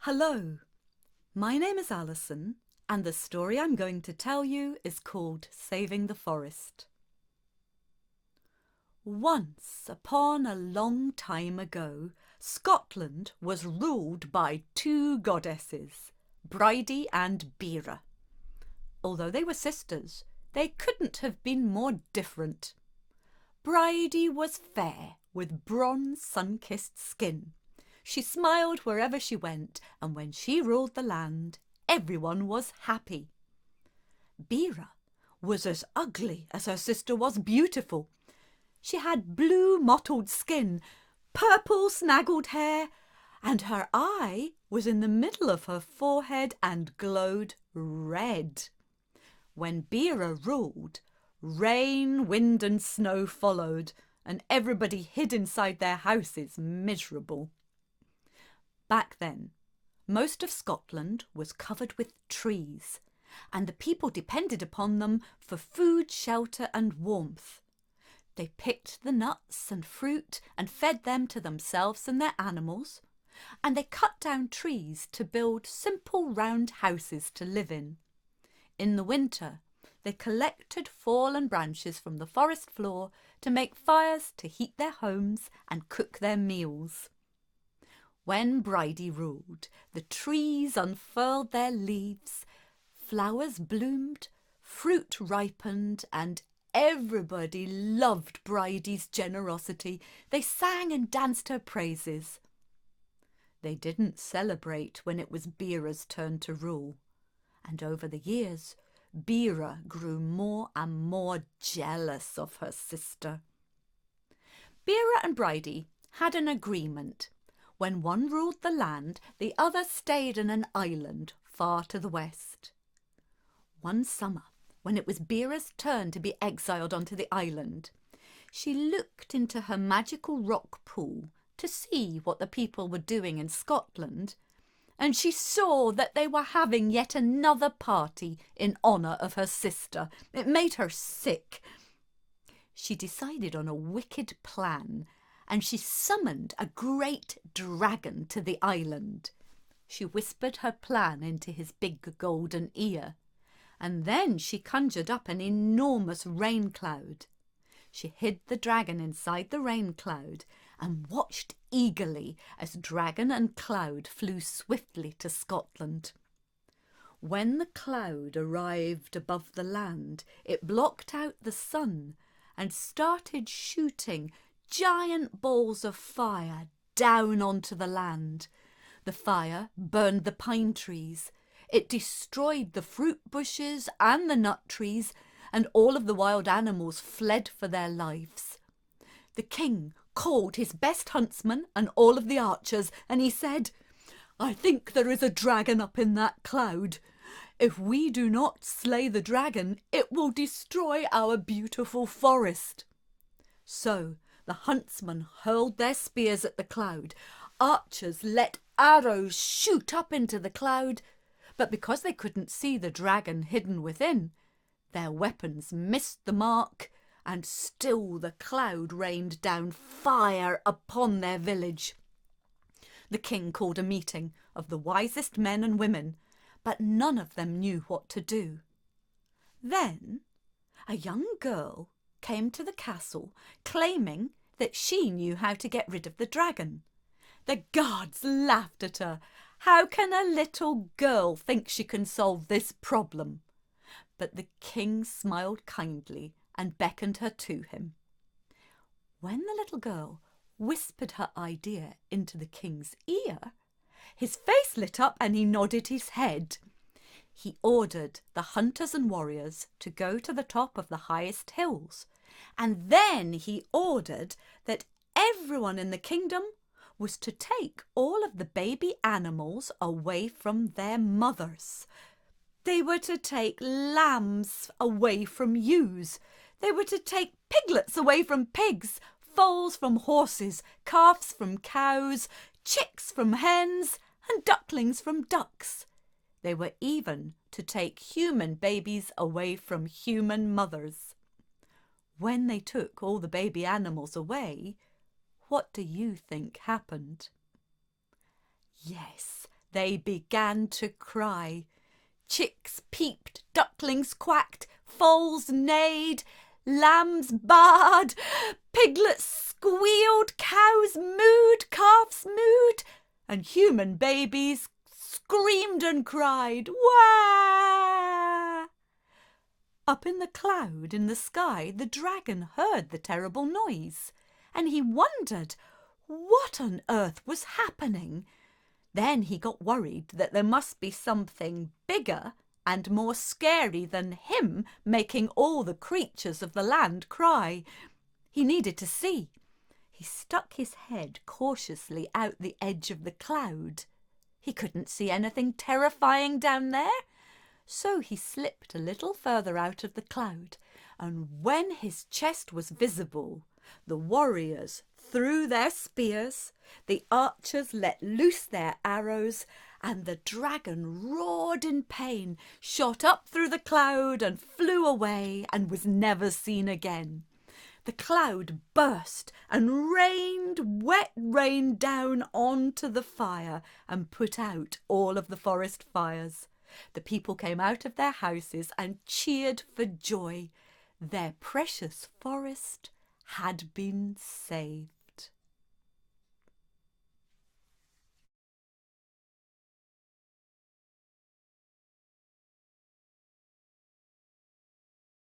Hello, my name is Allison, and the story I'm going to tell you is called Saving the Forest. Once upon a long time ago, Scotland was ruled by two goddesses, Bridie and Bera. Although they were sisters, they couldn't have been more different. Bridie was fair, with bronze sun-kissed skin. She smiled wherever she went, and when she ruled the land, everyone was happy. Bera was as ugly as her sister was beautiful. She had blue mottled skin, purple snaggled hair, and her eye was in the middle of her forehead and glowed red. When Bera ruled, rain, wind and snow followed, and everybody hid inside their houses miserable. Back then, most of Scotland was covered with trees, and the people depended upon them for food, shelter and warmth. They picked the nuts and fruit and fed them to themselves and their animals, and they cut down trees to build simple round houses to live in. In the winter, they collected fallen branches from the forest floor to make fires to heat their homes and cook their meals. When Bridie ruled, the trees unfurled their leaves, flowers bloomed, fruit ripened, and everybody loved Bridie's generosity. They sang and danced her praises. They didn't celebrate when it was Bera's turn to rule, and over the years, Bera grew more and more jealous of her sister. Bera and Bridie had an agreement. When one ruled the land, the other stayed in an island far to the west. One summer, when it was Bera's turn to be exiled onto the island, she looked into her magical rock pool to see what the people were doing in Scotland, and she saw that they were having yet another party in honour of her sister. It made her sick. She decided on a wicked plan, and she summoned a great dragon to the island. She whispered her plan into his big golden ear, and then she conjured up an enormous rain cloud. She hid the dragon inside the rain cloud and watched eagerly as dragon and cloud flew swiftly to Scotland. When the cloud arrived above the land, it blocked out the sun and started shooting giant balls of fire down onto the land. The fire burned the pine trees. It destroyed the fruit bushes and the nut trees, and all of the wild animals fled for their lives. The king called his best huntsmen and all of the archers, and he said, "I think there is a dragon up in that cloud. If we do not slay the dragon, it will destroy our beautiful forest." So the huntsmen hurled their spears at the cloud. Archers let arrows shoot up into the cloud, but because they couldn't see the dragon hidden within, their weapons missed the mark, and still the cloud rained down fire upon their village. The king called a meeting of the wisest men and women, but none of them knew what to do. Then a young girl came to the castle claiming that she knew how to get rid of the dragon. The guards laughed at her. How can a little girl think she can solve this problem? But the king smiled kindly and beckoned her to him. When the little girl whispered her idea into the king's ear, his face lit up and he nodded his head. He ordered the hunters and warriors to go to the top of the highest hills, and then he ordered that everyone in the kingdom was to take all of the baby animals away from their mothers. They were to take lambs away from ewes. They were to take piglets away from pigs, foals from horses, calves from cows, chicks from hens, and ducklings from ducks. They were even to take human babies away from human mothers. When they took all the baby animals away, what do you think happened? Yes, They began to cry. Chicks peeped, ducklings quacked, foals neighed, lambs baaed, piglets squealed, cows mooed, calves mooed, and human babies screamed and cried, "Wah!" Up in the cloud in the sky, the dragon heard the terrible noise, and he wondered what on earth was happening. Then he got worried that there must be something bigger and more scary than him making all the creatures of the land cry. He needed to see. He stuck his head cautiously out the edge of the cloud. He couldn't see anything terrifying down there, so he slipped a little further out of the cloud, and when his chest was visible, the warriors threw their spears, the archers let loose their arrows, and the dragon roared in pain, shot up through the cloud and flew away and was never seen again. The cloud burst and rained wet rain down onto the fire and put out all of the forest fires. The people came out of their houses and cheered for joy. Their precious forest had been saved.